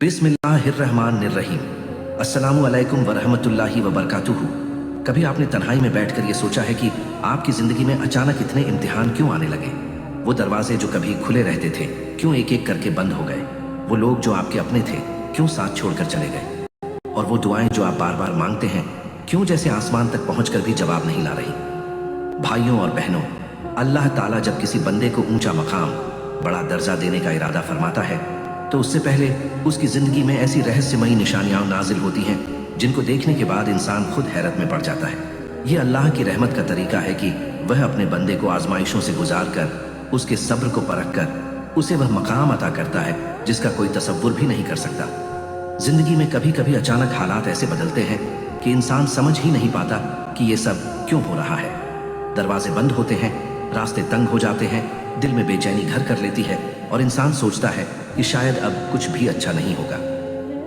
बिस्मिल्लाहिर्रहमानिर्रहीम। अस्सलामु अलैकुम वरहमतुल्लाहि वबरकातुहू। कभी आपने तन्हाई में बैठकर ये सोचा है कि आपकी ज़िंदगी में अचानक इतने इम्तिहान क्यों आने लगे? वो दरवाजे जो कभी खुले रहते थे क्यों एक एक करके बंद हो गए? वो लोग जो आपके अपने थे क्यों साथ छोड़कर चले गए? और वो दुआएं जो आप बार बार मांगते हैं क्यों जैसे आसमान तक पहुंचकर भी जवाब नहीं ला रही? भाइयों और बहनों, अल्लाह ताला जब किसी बंदे को ऊंचा मकाम, बड़ा दर्जा देने का इरादा फरमाता है तो उससे पहले उसकी ज़िंदगी में ऐसी रहस्यमयी निशानियां नाजिल होती हैं जिनको देखने के बाद इंसान खुद हैरत में पड़ जाता है। ये अल्लाह की रहमत का तरीका है कि वह अपने बंदे को आजमाइशों से गुजार कर, उसके सब्र को परख कर उसे वह मकाम अता करता है जिसका कोई तसव्वुर भी नहीं कर सकता। जिंदगी में कभी कभी अचानक हालात ऐसे बदलते हैं कि इंसान समझ ही नहीं पाता कि ये सब क्यों हो रहा है। दरवाजे बंद होते हैं, रास्ते तंग हो जाते हैं, दिल में बेचैनी घर कर लेती है और इंसान सोचता है कि शायद अब कुछ भी अच्छा नहीं होगा।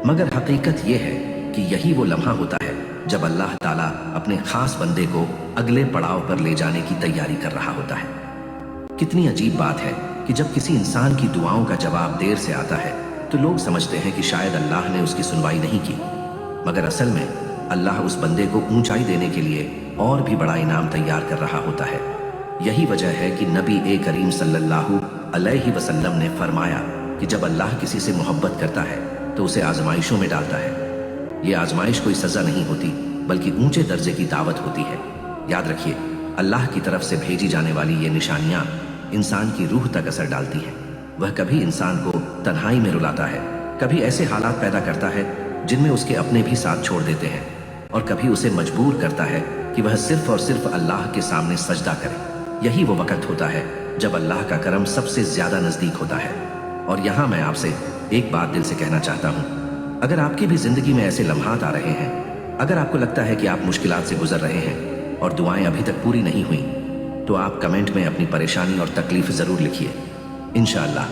मगर हकीकत यह है कि यही वो लम्हा होता है जब अल्लाह ताला अपने खास बंदे को अगले पड़ाव पर ले जाने की तैयारी कर रहा होता है। कितनी अजीब बात है कि जब किसी इंसान की दुआओं का जवाब देर से आता है तो लोग समझते हैं कि शायद अल्लाह ने उसकी सुनवाई नहीं की, मगर असल में अल्लाह उस बंदे को ऊंचाई देने के लिए और भी बड़ा इनाम तैयार कर रहा होता है। यही वजह है कि नबी करीम सल्लल्लाहु अलैहि वसल्लम ने फरमाया कि जब अल्लाह किसी से मोहब्बत करता है तो उसे आजमाइशों में डालता है। ये आजमाइश कोई सजा नहीं होती बल्कि ऊंचे दर्जे की दावत होती है। याद रखिए, अल्लाह की तरफ से भेजी जाने वाली ये निशानियां इंसान की रूह तक असर डालती हैं। वह कभी इंसान को तन्हाई में रुलाता है, कभी ऐसे हालात पैदा करता है जिनमें उसके अपने भी साथ छोड़ देते हैं, और कभी उसे मजबूर करता है कि वह सिर्फ और सिर्फ अल्लाह के सामने सजदा करे। यही वो वक्त होता है जब अल्लाह का करम सबसे ज्यादा नजदीक होता है। और यहाँ मैं आपसे एक बात दिल से कहना चाहता हूँ, अगर आपकी भी जिंदगी में ऐसे लम्हात आ रहे हैं, अगर आपको लगता है कि आप मुश्किलात से गुजर रहे हैं और दुआएं अभी तक पूरी नहीं हुई, तो आप कमेंट में अपनी परेशानी और तकलीफ जरूर लिखिए। इंशाअल्लाह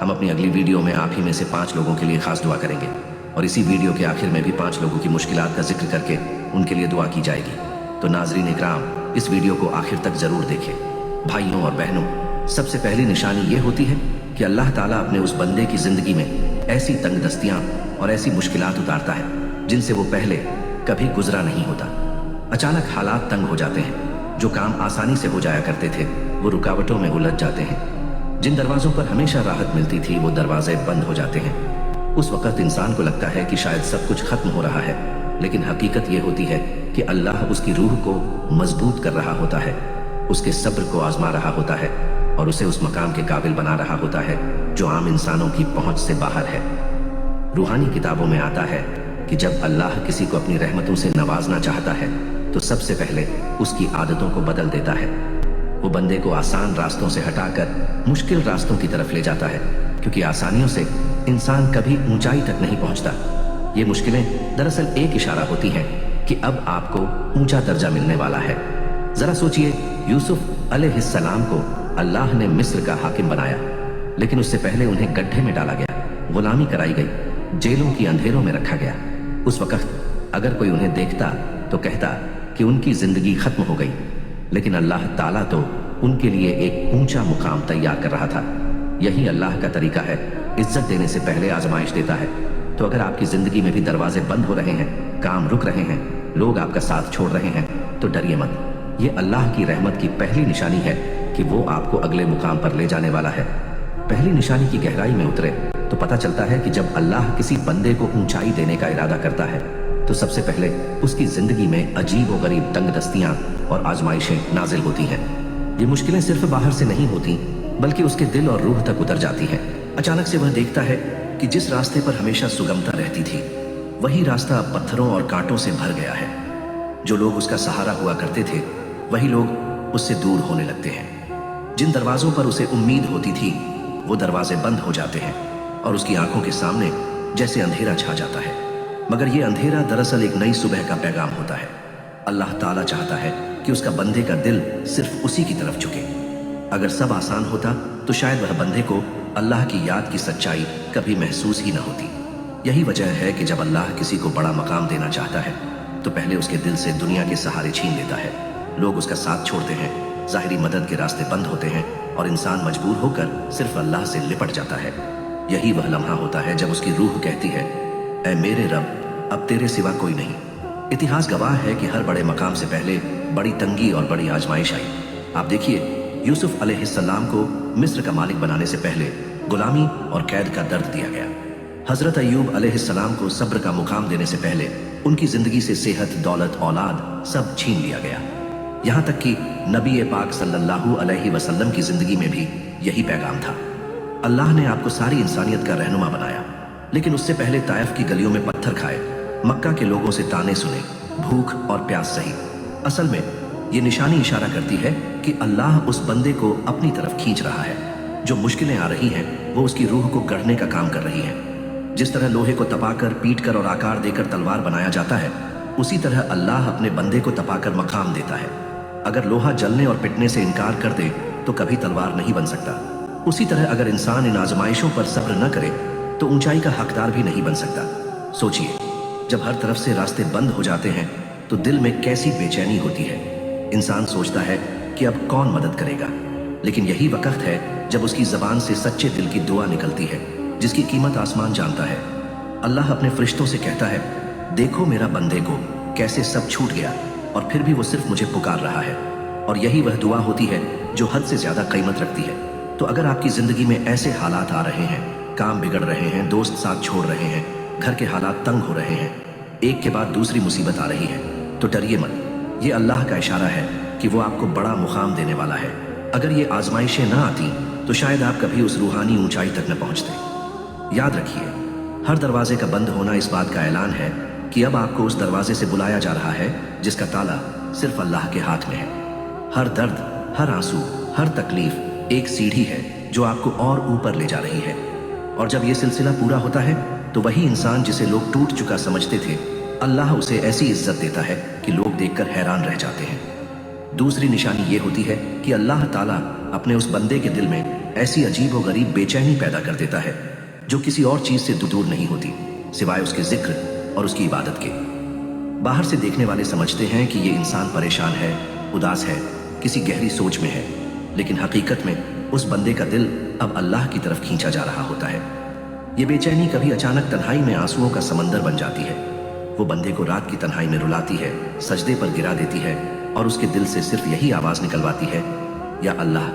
हम अपनी अगली वीडियो में आप ही में से 5 लोगों के लिए खास दुआ करेंगे, और इसी वीडियो के आखिर में भी 5 लोगों की मुश्किलात का जिक्र करके उनके लिए दुआ की जाएगी। तो नाजरीन इकराम, इस वीडियो को आखिर तक जरूर देखें। भाइयों और बहनों, सबसे पहली निशानी ये होती है कि अल्लाह ताला अपने उस बंदे की जिंदगी में ऐसी तंगदस्तियां और ऐसी मुश्किलात उतारता है जिनसे वो पहले कभी गुजरा नहीं होता। अचानक हालात तंग हो जाते हैं, जो काम आसानी से हो जाया करते थे वो रुकावटों में उलझ जाते हैं। जिन दरवाजों पर हमेशा राहत मिलती थी वो दरवाजे बंद हो जाते हैं। उस वक्त इंसान को लगता है कि शायद सब कुछ खत्म हो रहा है, लेकिन हकीकत ये होती है कि अल्लाह उसकी रूह को मजबूत कर रहा होता है, उसके सब्र को आजमा रहा होता है और उसे उस मकाम के काबिल बना रहा होता है जो आम इंसानों की पहुंच से बाहर है। रूहानी किताबों में आता है कि जब अल्लाह किसी को अपनी रहमतों से नवाजना चाहता है तो सबसे पहले उसकी आदतों को बदल देता है। वो बंदे को आसान रास्तों से हटाकर मुश्किल रास्तों की तरफ ले जाता है, क्योंकि आसानियों से इंसान कभी ऊंचाई तक नहीं पहुंचता। ये मुश्किलें दरअसल एक इशारा होती हैं कि अब आपको ऊंचा दर्जा मिलने वाला है। जरा सोचिए, यूसुफ अलैहिस्सलाम को अल्लाह ने मिस्र का हाकिम बनाया, लेकिन उससे पहले उन्हें गड्ढे में डाला गया, गुलामी कराई गई, जेलों की अंधेरों में रखा गया। उस वक्त अगर कोई उन्हें देखता तो कहता कि उनकी जिंदगी खत्म हो गई, लेकिन अल्लाह ताला तो उनके लिए एक ऊंचा मुकाम तैयार कर रहा था। यही अल्लाह का तरीका है, इज्जत देने से पहले आजमाइश देता है। तो अगर आपकी जिंदगी में भी दरवाजे बंद हो रहे हैं, काम रुक रहे हैं, लोग आपका साथ छोड़ रहे हैं, तो डरिए मत। ये अल्लाह की रहमत की पहली निशानी है कि वो आपको अगले मुकाम पर ले जाने वाला है। पहली निशानी की गहराई में उतरे तो पता चलता है कि जब अल्लाह किसी बंदे को ऊंचाई देने का इरादा करता है तो सबसे पहले उसकी जिंदगी में अजीब व गरीब तंगदस्तियां और आजमाइशें नाजिल होती हैं। ये मुश्किलें सिर्फ बाहर से नहीं होती बल्कि उसके दिल और रूह तक उतर जाती हैं। अचानक से वह देखता है कि जिस रास्ते पर हमेशा सुगमता रहती थी वही रास्ता अब पत्थरों और कांटों से भर गया है। जो लोग उसका सहारा हुआ करते थे वही लोग उससे दूर होने लगते हैं। जिन दरवाजों पर उसे उम्मीद होती थी वो दरवाजे बंद हो जाते हैं और उसकी आंखों के सामने जैसे अंधेरा छा जाता है। मगर ये अंधेरा दरअसल एक नई सुबह का पैगाम होता है। अल्लाह ताला चाहता है कि उसका बंदे का दिल सिर्फ उसी की तरफ झुके। अगर सब आसान होता तो शायद वह बंदे को अल्लाह की याद की सच्चाई कभी महसूस ही न होती। यही वजह है कि जब अल्लाह किसी को बड़ा मकाम देना चाहता है तो पहले उसके दिल से दुनिया के सहारे छीन लेता है। लोग उसका साथ छोड़ते हैं, जाहिरी मदद के रास्ते बंद होते हैं और इंसान मजबूर होकर सिर्फ अल्लाह से लिपट जाता है। यही वह लम्हा होता है जब उसकी रूह कहती है, ऐ मेरे रब, अब तेरे सिवा कोई नहीं। इतिहास गवाह है कि हर बड़े मकाम से पहले बड़ी तंगी और बड़ी आजमाइश आई। आप देखिए, यूसुफ अलैहिस्सलाम को मिस्र का मालिक बनाने से पहले गुलामी और कैद का दर्द दिया गया। हजरत अय्यूब अलैहिस्सलाम को सब्र का मुकाम देने से पहले उनकी जिंदगी से सेहत, दौलत, औलाद सब छीन लिया गया। यहाँ तक कि नबी पाक सल्लल्लाहु अलैहि वसल्लम की जिंदगी में भी यही पैगाम था। अल्लाह ने आपको सारी इंसानियत का रहनुमा बनाया, लेकिन उससे पहले ताइफ की गलियों में पत्थर खाए, मक्का के लोगों से ताने सुने, भूख और प्यास सही। असल में ये निशानी इशारा करती है कि अल्लाह उस बंदे को अपनी तरफ खींच रहा है। जो मुश्किलें आ रही हैं वो उसकी रूह को गढ़ने का काम कर रही हैं। जिस तरह लोहे को तपाकर, पीटकर और आकार देकर तलवार बनाया जाता है, उसी तरह अल्लाह अपने बंदे को तपाकर मकाम देता है। अगर लोहा जलने और पिटने से इनकार कर दे तो कभी तलवार नहीं बन सकता। उसी तरह अगर इंसान इन आजमाइशों पर सब्र न करे तो ऊंचाई का हकदार भी नहीं बन सकता। सोचिए, जब हर तरफ से रास्ते बंद हो जाते हैं तो दिल में कैसी बेचैनी होती है। इंसान सोचता है कि अब कौन मदद करेगा, लेकिन यही वक्त है जब उसकी जबान से सच्चे दिल की दुआ निकलती है, जिसकी कीमत आसमान जानता है। अल्लाह अपने फरिश्तों से कहता है, देखो मेरा बंदे को कैसे सब छूट गया और फिर भी वो सिर्फ मुझे पुकार रहा है। और यही वह दुआ होती है जो हद से ज्यादा कीमत रखती है। तो अगर आपकी जिंदगी में ऐसे हालात आ रहे हैं, काम बिगड़ रहे हैं, दोस्त साथ छोड़ रहे हैं, घर के हालात तंग हो रहे हैं, एक के बाद दूसरी मुसीबत आ रही है, तो डरिए मत। ये अल्लाह का इशारा है कि वो आपको बड़ा मुकाम देने वाला है। अगर ये आजमाइशें ना आती तो शायद आप कभी उस रूहानी ऊंचाई तक न पहुंचते। याद रखिए, हर दरवाजे का बंद होना इस बात का ऐलान है कि अब आपको उस दरवाजे से बुलाया जा रहा है जिसका ताला सिर्फ अल्लाह के हाथ में है। हर दर्द, हर आंसू, हर तकलीफ एक सीढ़ी है जो आपको और ऊपर ले जा रही है। और जब ये सिलसिला पूरा होता है तो वही इंसान जिसे लोग टूट चुका समझते थे, अल्लाह उसे ऐसी इज्जत देता है कि लोग देखकर हैरान रह जाते हैं। दूसरी निशानी ये होती है कि अल्लाह ताला अपने उस बंदे के दिल में ऐसी अजीब व गरीब बेचैनी पैदा कर देता है जो किसी और चीज से दूर नहीं होती सिवाय उसके जिक्र और उसकी इबादत के। बाहर से देखने वाले समझते हैं कि ये इंसान परेशान है, उदास है, किसी गहरी सोच में है, लेकिन हकीकत में उस बंदे का दिल अब अल्लाह की तरफ खींचा जा रहा होता है। ये बेचैनी कभी अचानक तन्हाई में आंसुओं का समंदर बन जाती है। वो बंदे को रात की तन्हाई में रुलाती है, सजदे पर गिरा देती है और उसके दिल से सिर्फ यही आवाज निकलवाती है, या अल्लाह,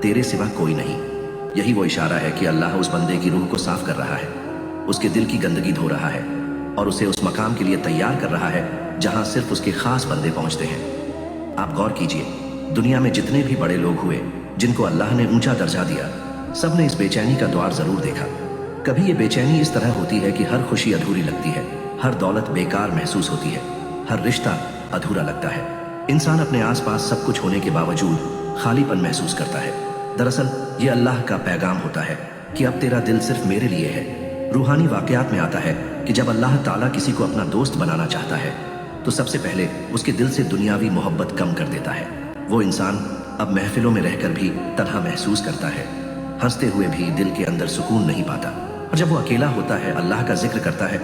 तेरे सिवा कोई नहीं। यही वो इशारा है कि अल्लाह उस बंदे की रूह को साफ कर रहा है, उसके दिल की गंदगी धो रहा है और उसे उस मकाम के लिए तैयार कर रहा है जहां सिर्फ उसके खास बंदे पहुंचते हैं। आप गौर कीजिए, दुनिया में जितने भी बड़े लोग हुए जिनको अल्लाह ने ऊंचा दर्जा दिया, सब ने इस बेचैनी का द्वार जरूर देखा। कभी ये बेचैनी इस तरह होती है कि हर खुशी अधूरी लगती है, हर दौलत बेकार महसूस होती है, हर रिश्ता अधूरा लगता है। इंसान अपने आसपास सब कुछ होने के बावजूद खालीपन महसूस करता है। दरअसल ये अल्लाह का पैगाम होता है कि अब तेरा दिल सिर्फ मेरे लिए है। रूहानी वाकयात में आता है कि जब अल्लाह ताला किसी को अपना दोस्त बनाना चाहता है तो सबसे पहले उसके दिल से दुनियावी मोहब्बत कम कर देता है। वो इंसान अब महफिलों में रहकर भी तन्हा महसूस करता है, हंसते हुए भी दिल के अंदर सुकून नहीं पाता। और जब वो अकेला होता है, अल्लाह का जिक्र करता है,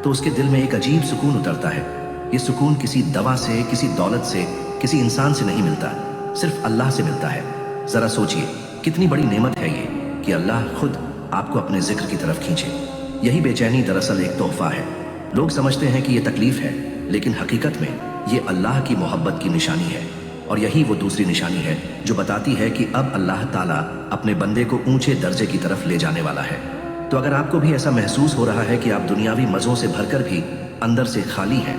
तो उसके दिल में एक अजीब सुकून उतरता है। ये सुकून किसी दवा से, किसी दौलत से, किसी इंसान से नहीं मिलता, सिर्फ अल्लाह से मिलता है। जरा सोचिए, कितनी बड़ी नेमत है ये कि अल्लाह खुद आपको अपने जिक्र की तरफ खींचे। यही बेचैनी दरअसल एक तोहफा है। लोग समझते हैं कि ये तकलीफ है, लेकिन हकीकत में ये अल्लाह की मोहब्बत की निशानी है। और यही वो दूसरी निशानी है जो बताती है कि अब अल्लाह ताला अपने बंदे को ऊंचे दर्जे की तरफ ले जाने वाला है। तो अगर आपको भी ऐसा महसूस हो रहा है कि आप दुनियावी मजों से भरकर भी अंदर से खाली हैं,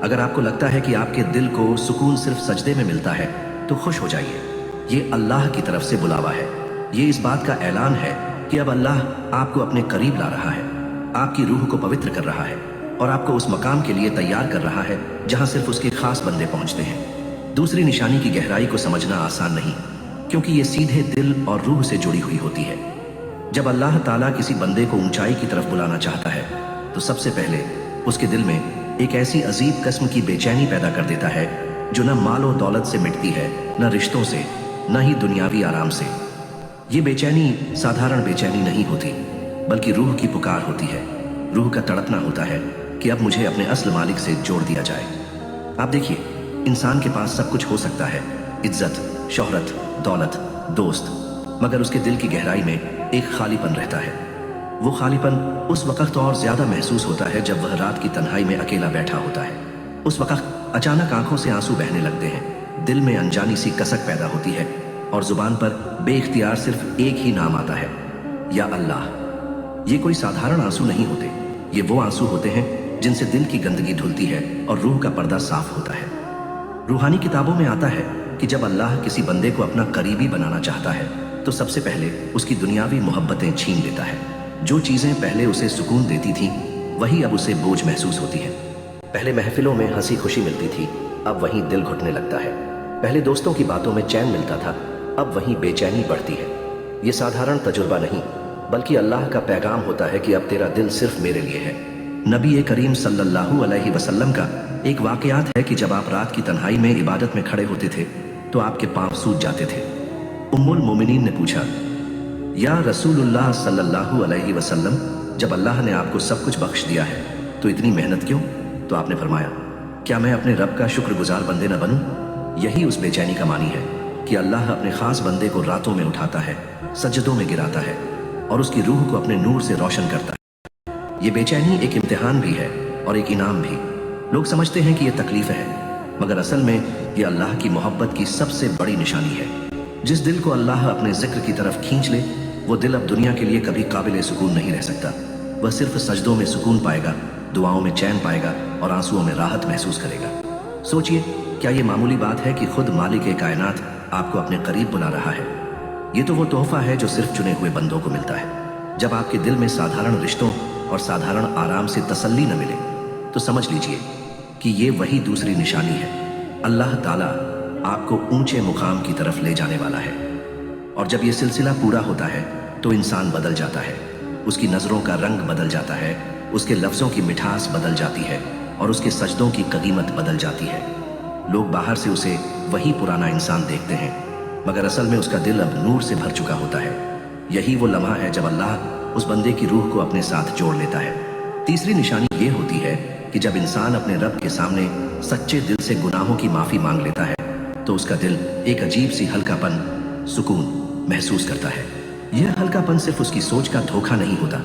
अगर आपको लगता है कि आपके दिल को सुकून सिर्फ सजदे में मिलता है, तो खुश हो जाइए। ये अल्लाह की तरफ से बुलावा है। ये इस बात का ऐलान है कि अब अल्लाह आपको अपने करीब ला रहा है, आपकी रूह को पवित्र कर रहा है और आपको उस मकाम के लिए तैयार कर रहा है जहां सिर्फ उसके खास बंदे पहुंचते हैं। दूसरी निशानी की गहराई को समझना आसान नहीं, क्योंकि ये सीधे दिल और रूह से जुड़ी हुई होती है। जब अल्लाह ताला किसी बंदे को ऊंचाई की तरफ बुलाना चाहता है तो सबसे पहले उसके दिल में एक ऐसी अजीब किस्म की बेचैनी पैदा कर देता है जो न मालो दौलत से मिटती है, न रिश्तों से, न ही दुनियावी आराम से। ये बेचैनी साधारण बेचैनी नहीं होती, बल्कि रूह की पुकार होती है। रूह का तड़पना होता है कि अब मुझे अपने असल मालिक से जोड़ दिया जाए। आप देखिए, इंसान के पास सब कुछ हो सकता है, इज्जत, शोहरत, दौलत, दोस्त, मगर उसके दिल की गहराई में एक खालीपन रहता है। वो खालीपन उस वक्त और ज्यादा महसूस होता है जब वह रात की तन्हाई में अकेला बैठा होता है। उस वक्त अचानक आंखों से आंसू बहने लगते हैं, दिल में अनजानी सी कसक पैदा होती है और जुबान पर बेइख्तियार सिर्फ एक ही नाम आता है, या अल्लाह। ये कोई साधारण आंसू नहीं होते, ये वो आंसू होते हैं जिनसे दिल की गंदगी धुलती है और रूह का पर्दा साफ होता है। रूहानी किताबों में आता है कि जब अल्लाह किसी बंदे को अपना करीबी बनाना चाहता है तो सबसे पहले उसकी दुनियावी मोहब्बतें छीन लेता है। जो चीजें पहले उसे सुकून देती थीं, वही अब उसे बोझ महसूस होती है। पहले महफिलों में हंसी खुशी मिलती थी, अब वहीं दिल घुटने लगता है। पहले दोस्तों की बातों में चैन मिलता था, अब वहीं बेचैनी बढ़ती है। ये साधारण तजुर्बा नहीं, बल्कि अल्लाह का पैगाम होता है कि अब तेरा दिल सिर्फ मेरे लिए है। नबी करीम सल्लल्लाहु अलैहि वसल्लम का एक वाकयात है कि जब आप रात की तन्हाई में इबादत में खड़े होते थे तो आपके पांव सूज जाते थे। उम्मुल मोमिनीन ने पूछा, या रसूलुल्लाह सल्लल्लाहु अलैहि वसल्लम, जब अल्लाह ने आपको सब कुछ बख्श दिया है तो इतनी मेहनत क्यों? तो आपने फरमाया, क्या मैं अपने रब का शुक्रगुजार बंदे न बनूं? यही उस बेचैनी का मानी है कि अल्लाह अपने खास बंदे को रातों में उठाता है, सजदों में गिराता है और उसकी रूह को अपने नूर से रोशन करता है। ये बेचैनी एक इम्तिहान भी है और एक इनाम भी। लोग समझते हैं कि ये तकलीफ है, मगर असल में ये अल्लाह की मोहब्बत की सबसे बड़ी निशानी है। जिस दिल को अल्लाह अपने जिक्र की तरफ खींच ले, वो दिल अब दुनिया के लिए कभी काबिल सुकून नहीं रह सकता। वह सिर्फ सजदों में सुकून पाएगा, दुआओं में चैन पाएगा और आंसुओं में राहत महसूस करेगा। सोचिए, क्या ये मामूली बात है कि खुद मालिक कायनात आपको अपने करीब बुला रहा है? ये तो वो तोहफा है जो सिर्फ चुने हुए बंदों को मिलता है। जब आपके दिल में साधारण रिश्तों और साधारण आराम से तसल्ली न मिले तो समझ लीजिए कि ये वही दूसरी निशानी है। अल्लाह ताला आपको ऊंचे मुकाम की तरफ ले जाने वाला है। और जब ये सिलसिला पूरा होता है तो इंसान बदल जाता है, उसकी नजरों का रंग बदल जाता है, उसके लफ्जों की मिठास बदल जाती है और उसके सजदों की कीमत बदल जाती है। लोग बाहर से उसे वही पुराना इंसान देखते हैं, मगर असल में उसका दिल अब नूर से भर चुका होता है। यही वो लम्हा है जब अल्लाह उस बंदे की रूह को अपने साथ जोड़ लेता है। तीसरी निशानी ये होती है कि जब इंसान अपने रब के सामने सच्चे दिल से गुनाहों की माफी मांग लेता है तो उसका दिल एक अजीब सी हल्कापन, सुकून महसूस करता है। यह हल्कापन सिर्फ उसकी सोच का धोखा नहीं होता,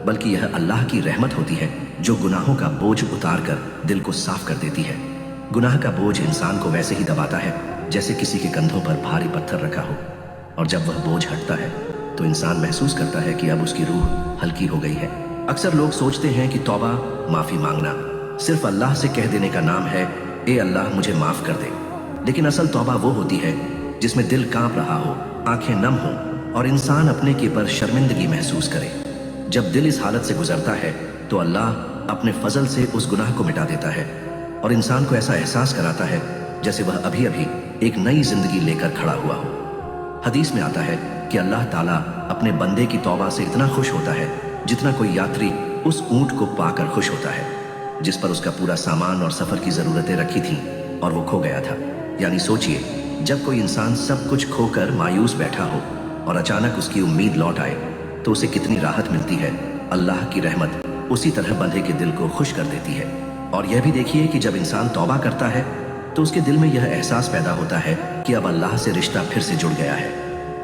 बल्कि यह अल्लाह की रहमत होती है जो गुनाहों का बोझ उतार कर दिल को साफ कर देती है। गुनाह का बोझ इंसान को वैसे ही दबाता है जैसे किसी के कंधों पर भारी पत्थर रखा हो, और जब वह बोझ हटता है तो इंसान महसूस करता है कि अब उसकी रूह हल्की हो गई है। अक्सर लोग सोचते हैं कि तौबा, माफी मांगना सिर्फ अल्लाह से कह देने का नाम है, ए अल्लाह मुझे माफ कर दे। लेकिन असल तौबा वो होती है जिसमें दिल कांप रहा हो, आंखें नम हो और इंसान अपने के पर शर्मिंदगी महसूस करे। जब दिल इस हालत से गुजरता है तो अल्लाह अपने फजल से उस गुनाह को मिटा देता है और इंसान को ऐसा एहसास कराता है जैसे वह अभी अभी एक नई जिंदगी लेकर खड़ा हुआ हो। हदीस में आता है कि अल्लाह ताला अपने बंदे की तौबा से इतना खुश होता है जितना कोई यात्री उस ऊंट को पाकर खुश होता है जिस पर उसका पूरा सामान और सफर की जरूरतें रखी थीं और वो खो गया था। यानी सोचिए, जब कोई इंसान सब कुछ खोकर मायूस बैठा हो और अचानक उसकी उम्मीद लौट आए तो उसे कितनी राहत मिलती है। अल्लाह की रहमत उसी तरह बंदे के दिल को खुश कर देती है। और यह भी देखिए कि जब इंसान तौबा करता है तो उसके दिल में यह एहसास पैदा होता है कि अब अल्लाह से रिश्ता फिर से जुड़ गया है।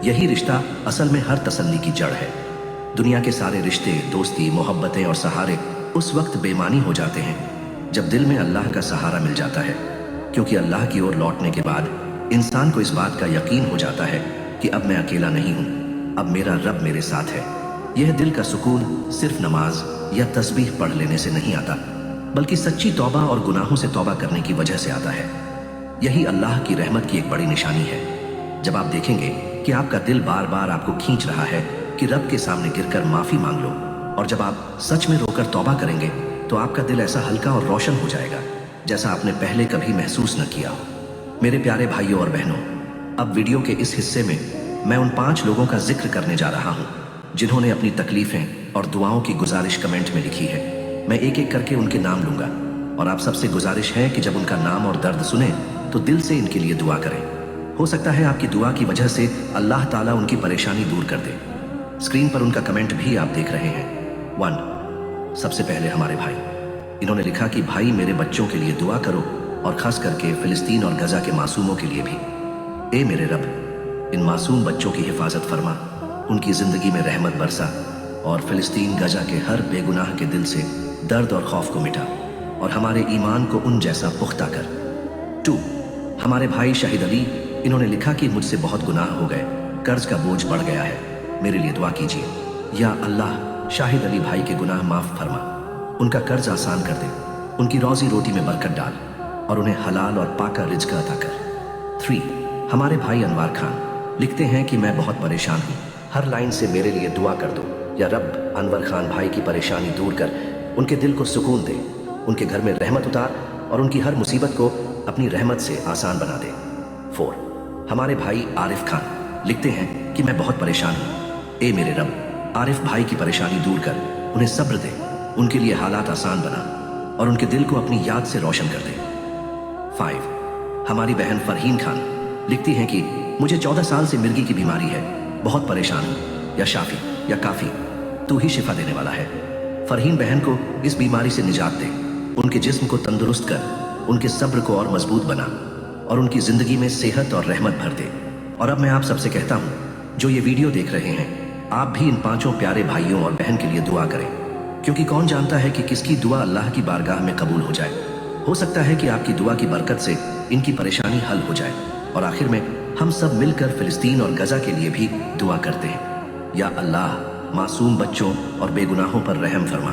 यही रिश्ता असल में हर तसल्ली की जड़ है। दुनिया के सारे रिश्ते, दोस्ती, मोहब्बतें और सहारे उस वक्त बेमानी हो जाते हैं जब दिल में अल्लाह का सहारा मिल जाता है, क्योंकि अल्लाह की ओर लौटने के बाद इंसान को इस बात का यकीन हो जाता है कि अब मैं अकेला नहीं हूं, अब मेरा रब मेरे साथ है। यह दिल का सुकून सिर्फ नमाज या तस्बीह पढ़ लेने से नहीं आता, बल्कि सच्ची तौबा और गुनाहों से तौबा करने की वजह से आता है। यही अल्लाह की रहमत की एक बड़ी निशानी है। जब आप देखेंगे कि आपका दिल बार बार आपको खींच रहा है कि रब के सामने गिरकर माफी मांग लो, और जब आप सच में रोकर तौबा करेंगे तो आपका दिल ऐसा हल्का और रोशन हो जाएगा जैसा आपने पहले कभी महसूस न किया हो। मेरे प्यारे भाइयों और बहनों, अब वीडियो के इस हिस्से में मैं उन 5 लोगों का जिक्र करने जा रहा हूं जिन्होंने अपनी तकलीफें और दुआओं की गुजारिश कमेंट में लिखी है। मैं एक एक करके उनके नाम लूंगा और आप सबसे गुजारिश है कि जब उनका नाम और दर्द सुने तो दिल से इनके लिए दुआ करें। हो सकता है आपकी दुआ की वजह से अल्लाह ताला उनकी परेशानी दूर कर दे। स्क्रीन पर उनका कमेंट भी आप देख रहे हैं। 1, सबसे पहले हमारे भाई, इन्होंने लिखा कि भाई मेरे बच्चों के लिए दुआ करो और खास करके फिलिस्तीन और गजा के मासूमों के लिए भी। ए मेरे रब, इन मासूम बच्चों की हिफाजत फरमा, उनकी जिंदगी में रहमत बरसा और फिलिस्तीन गजा के हर बेगुनाह के दिल से दर्द और खौफ को मिटा और हमारे ईमान को उन जैसा पुख्ता कर। 2. हमारे भाई शाहिद अली, इन्होंने लिखा कि मुझसे बहुत गुनाह हो गए, कर्ज का बोझ बढ़ गया है, मेरे लिए दुआ कीजिए। या अल्लाह, शाहिद अली भाई के गुनाह माफ फरमा, उनका कर्ज आसान कर दे, उनकी रोजी रोटी में बरकत डाल और उन्हें हलाल और पाका रिज्क अता कर। 3. हमारे भाई अनवार खान लिखते हैं कि मैं बहुत परेशान हूँ, हर लाइन से मेरे लिए दुआ कर दो। या रब, अनवर खान भाई की परेशानी दूर कर, उनके दिल को सुकून दे, उनके घर में रहमत उतार और उनकी हर मुसीबत को अपनी रहमत से आसान बना दे। 4. हमारे भाई आरिफ खान लिखते हैं कि मैं बहुत परेशान हूँ, ए मेरे रब, आरिफ भाई की परेशानी दूर कर, उन्हें सब्र दे, उनके लिए हालात आसान बना और उनके दिल को अपनी याद से रोशन कर दे। 5. हमारी बहन फरहीन खान लिखती हैं कि मुझे 14 साल से मिर्गी की बीमारी है, बहुत परेशान हूँ, या शाफी या काफी, तू ही शिफा देने वाला है। फरहीन बहन को इस बीमारी से निजात दे, उनके जिस्म को तंदुरुस्त कर, उनके सब्र को और मजबूत बना और उनकी जिंदगी में सेहत और रहमत भर दे। और अब मैं आप सबसे कहता हूँ जो ये वीडियो देख रहे हैं, आप भी इन 5 प्यारे भाइयों और बहन के लिए दुआ करें, क्योंकि कौन जानता है कि किसकी दुआ अल्लाह की बारगाह में कबूल हो जाए। हो सकता है कि आपकी दुआ की बरकत से इनकी परेशानी हल हो जाए। और आखिर में हम सब मिलकर फिलिस्तीन और गजा के लिए भी दुआ करते हैं। या अल्लाह, मासूम बच्चों और बेगुनाहों पर रहम फरमा,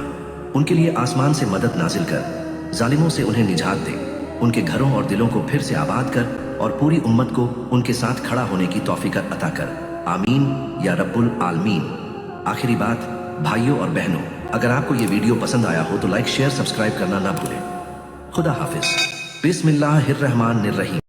उनके लिए आसमान से मदद नाजिल कर, जालिमों से उन्हें निजात दे, उनके घरों और दिलों को फिर से आबाद कर और पूरी उम्मत को उनके साथ खड़ा होने की तौफीक अता कर। आमीन या रब्बुल आलमीन। आखिरी बात, भाइयों और बहनों, अगर आपको ये वीडियो पसंद आया हो तो लाइक, शेयर, सब्सक्राइब करना ना भूलें। खुदा हाफिज। बिस्मिल्लाहिर्रहमानिर्रहीम।